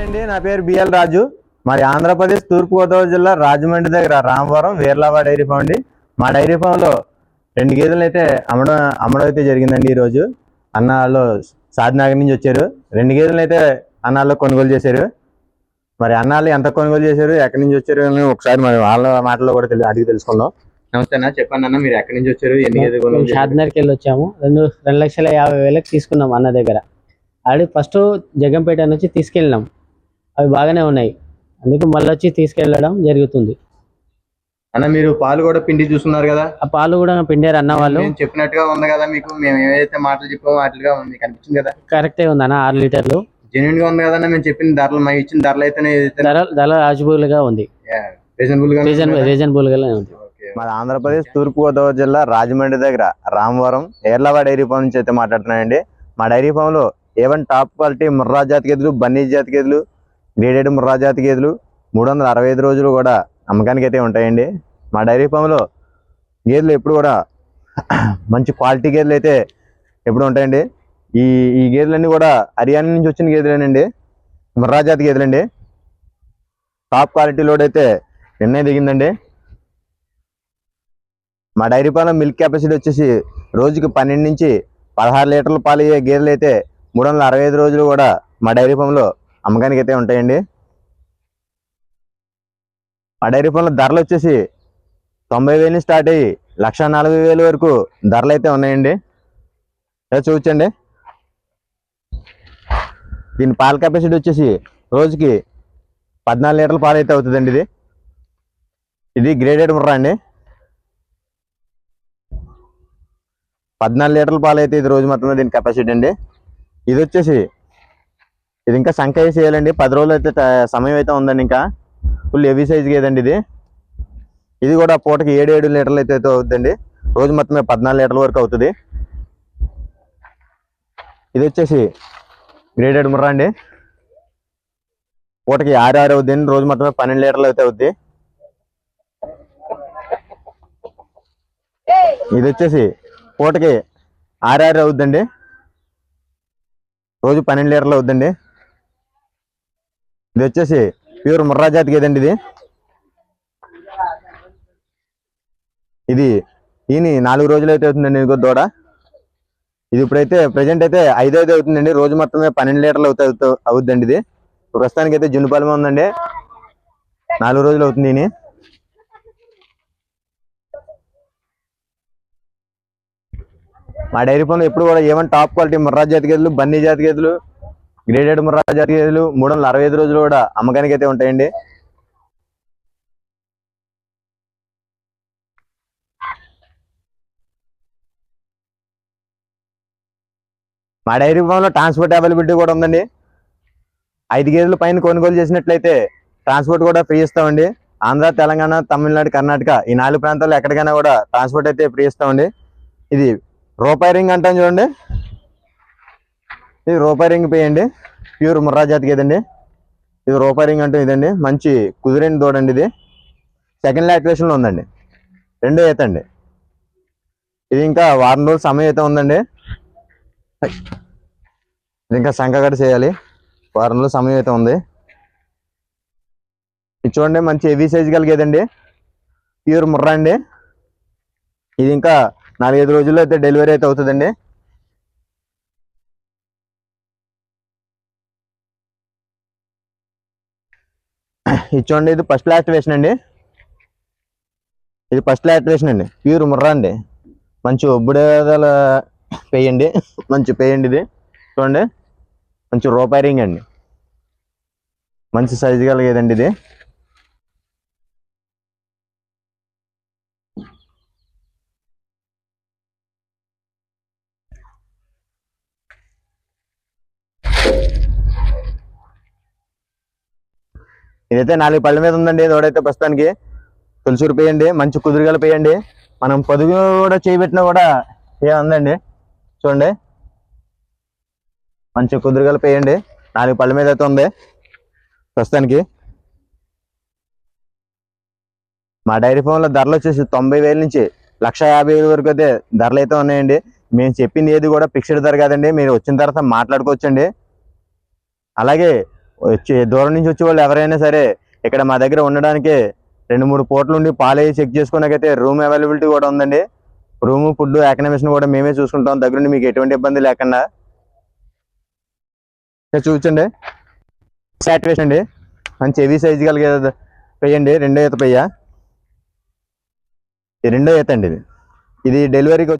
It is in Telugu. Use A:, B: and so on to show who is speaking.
A: అండి, నా పేరు బిఎల్ రాజు. మరి ఆంధ్రప్రదేశ్ తూర్పుగోదావరి జిల్లా రాజమండ్రి దగ్గర రామవరం వీర్లావా డైరీ ఫామ్ అండి. మా డైరీ ఫామ్లో 2 గేదెలు అయితే అమ్మడం అయితే జరిగిందండి. ఈరోజు అన్నాళ్ళు సాద్నగర్ నుంచి వచ్చారు. 2 గేదెలు అయితే అన్నాళ్ళు కొనుగోలు చేశారు. మరి అన్నాళ్ళు ఎంత కొనుగోలు చేశారు, ఎక్కడి నుంచి వచ్చారు అని ఒకసారి మరి వాళ్ళ మాటల్లో కూడా అడిగి తెలుసుకుందాం. నమస్తే అన్న, చెప్పండి అన్న, మీరు ఎక్కడి నుంచి వచ్చారు, ఎన్ని గేదెలు కొనుగోలు?
B: షాద్నగర్కి వెళ్ళి వచ్చాము. 2,50,000 తీసుకున్నాం అన్న దగ్గర. ఆల్రెడీ ఫస్ట్ జగంపేట నుంచి తీసుకెళ్ళినాం, అవి బాగానే ఉన్నాయి, అందుకు మళ్ళీ వచ్చి తీసుకెళ్ళడం జరుగుతుంది.
A: అన్న మీరు పాలు కూడా పిండి చూస్తున్నారు కదా,
B: ఆ పాలు కూడా పిండారు అన్న వాళ్ళు.
A: చెప్పినట్టుగా ఉంది కదా మీకు, మేము ఏదైతే మాటలు చెప్పామో వాటిగా ఉంది, కనిపించింది కదా?
B: కరెక్టే ఉంది అన్న, 6 లీటర్లు
A: జెన్యున్ గా ఉంది కదన్నా. మేము చెప్పిన ధరలు, మేము ఇచ్చిన ధరలు అయితే
B: ధర రాజబుల్ గా ఉంది, రీజనబుల్ గా ఉంది.
A: మన ఆంధ్రప్రదేశ్ తూర్పుగోదావరి జిల్లా రాజమండ్రి దగ్గర రామవరం వీర్లావా డైరీ ఫామ్ నుంచి అయితే మాట్లాడుతున్నానండి. మా డైరీ ఫామ్ లో ఏవన్ టాప్ క్వాలిటీ ముర్రా జాతి గేదెలు, బన్నీ జాతి గేదెలు, గ్రేడెడ్ ముర్రా జాతి గేదెలు 365 రోజులు కూడా అమ్మకానికి అయితే ఉంటాయండి. మా డైరీ ఫామ్ లో గేదెలు ఎప్పుడు కూడా మంచి క్వాలిటీ గేదెలు అయితే ఎప్పుడు ఉంటాయండి. ఈ గేదెలన్నీ కూడా హర్యానా నుంచి వచ్చిన గేదెలేనండి, ముర్రా జాతి గేదెలండి. టాప్ క్వాలిటీలో అయితే నిన్నే దిగిందండి. మా డైరీ ఫామ్లో మిల్క్ కెపాసిటీ వచ్చేసి రోజుకి 12 నుంచి 16 లీటర్ల పాలు అయ్యే గేదెలు అయితే 365 రోజులు కూడా మా డైరీ ఫామ్లో అమ్మకానికి అయితే ఉంటాయండి. మా డైరీ ఫామ్లో ధరలు వచ్చేసి 90,000 నుంచి స్టార్ట్ అయ్యి 1,40,000 వరకు ధరలు అయితే ఉన్నాయండి. చూపించండి. దీని పాల కెపాసిటీ వచ్చేసి రోజుకి 14 లీటర్ల పాలు అయితే అవుతుందండి. ఇది గ్రేడెడ్ ముర్రా అండి. 14 లీటర్ల పాలు అయితే ఇది రోజు మొత్తం దీని కెపాసిటీ అండి. ఇది వచ్చేసి ఇది ఇంకా సంఖ్య వేసి చేయాలండి, 10 రోజులు అయితే సమయం అయితే ఉందండి. ఇంకా ఫుల్ హెవీ సైజ్ గేదండి ఇది. ఇది కూడా పూటకి 7 లీటర్లు అయితే అవుతుందండి. రోజు మొత్తమే 14 లీటర్ల వరకు అవుతుంది. ఇది వచ్చేసి గ్రేడెడ్ ముర్రా అండి. పూటకి 6 అవుతుందండి, రోజు మొత్తమే 12 లీటర్లు అయితే అవుద్ది. ఇది వచ్చేసి పూటకి 6 అవుద్దండి, రోజు 12 లీటర్లు అవుద్దండి. ఇది వచ్చేసి ప్యూర్ ముర్రా జాతి గేదండి. ఇది ఈయన 4 రోజులు అయితే అవుతుందండి. ఇంకో దూడ ఇది ఇప్పుడైతే ప్రజెంట్ అయితే 5 అవుతుందండి, రోజు మొత్తమే 12 లీటర్లు అవుద్దండి. ఇది ప్రస్తుతానికి అయితే జున్నుపాలెమే ఉందండి, 4 రోజులు అవుతుంది. ఈయన మా డైరీ ఫామ్లో ఎప్పుడు కూడా ఏమైనా టాప్ క్వాలిటీ ముర్రా జాతి గేదెలు, బన్నీ జాతి గేదెలు, గ్రేడెడ్ ముర్రా జాతి గేదెలు 365 రోజులు కూడా అమ్మకానికి అయితే ఉంటాయండి. మా డైరీ ఫామ్లో ట్రాన్స్పోర్ట్ అవైలబిలిటీ కూడా ఉందండి. 5 గేదెల పైన కొనుగోలు చేసినట్లయితే ట్రాన్స్పోర్ట్ కూడా ఫ్రీ ఇస్తామండి. ఆంధ్ర, తెలంగాణ, తమిళనాడు, కర్ణాటక ఈ 4 ప్రాంతాల్లో ఎక్కడికైనా కూడా ట్రాన్స్పోర్ట్ అయితే ఫ్రీ ఇస్తామండి. ఇది రూపాయి రింగ్ అంటాం చూడండి, ఇది రూపాయి రింగ్ పేయండి, ప్యూర్ ముర్రా జాతి గేదండి. ఇది రూపాయి రింగ్ అంటూ ఇదండి, మంచి కుదిరిన దూడండి. ఇది సెకండ్ లాక్టేషన్లో ఉందండి, 2 అవుతండి. ఇది ఇంకా వారం రోజులు సమయం అయితే ఉందండి. ఇది ఇంకా సంకగడ చేయాలి, వారం రోజులు సమయం అయితే ఉంది. ఇది చూడండి, మంచి హెవీ సైజ్ కలిగేదండి, ప్యూర్ ముర్రా అండి. ఇది ఇంకా 4-5 రోజుల్లో అయితే డెలివరీ అయితే అవుతుందండి. ఇది చూడండి, ఇది ఫస్ట్ లాక్టివేషన్ అండి. ఇది ఫస్ట్ లాక్టివేషన్ అండి, ప్యూర్ ముర్రా అండి. మంచి ఒబ్బుడేదల పేయండి, మంచి పేయండి. ఇది చూడండి, మంచి రూపాయి రింగ్ అండి, మంచి సైజు కలిగేదండి. ఇది ఇదైతే 4 పళ్ళ మీద ఉందండి. దూడైతే ప్రస్తుతానికి తొలిసూరు పేయండి, మంచి కుదురుగల పేయండి. మనం పొదుగు కూడా చేయబెట్టినా కూడా ఏముందండి. చూడండి, మంచి కుదురుగల పేయండి, 4 పళ్ళ మీద అయితే ఉంది ప్రస్తుతానికి. మా డైరీ ఫామ్లో ధరలు వచ్చేసి 90,000 నుంచి 1,50,000 వరకు అయితే ధరలు అయితే ఉన్నాయండి. మేము చెప్పింది ఏది కూడా ఫిక్స్డ్ ధర కాదండి, మీరు వచ్చిన తర్వాత మాట్లాడుకోవచ్చండి. అలాగే దూరం నుంచి వచ్చే వాళ్ళు ఎవరైనా సరే ఇక్కడ మా దగ్గర ఉండడానికి 2-3 పూటలు ఉండి పాలు చెక్ చేసుకోవడానికైతే రూమ్ అవైలబిలిటీ కూడా ఉందండి. రూమ్, ఫుడ్, అకామిడేషన్ కూడా మేమే చూసుకుంటాం దగ్గరుండి, మీకు ఎటువంటి ఇబ్బంది లేకుండా. చూపించండి సాటిస్ఫాక్షన్ అండి. మంచి హెవీ సైజ్ కలిగే పెయ్యండి, 2వ ఈత పెయ్య. 2వ ఈత అండి ఇది. డెలివరీకి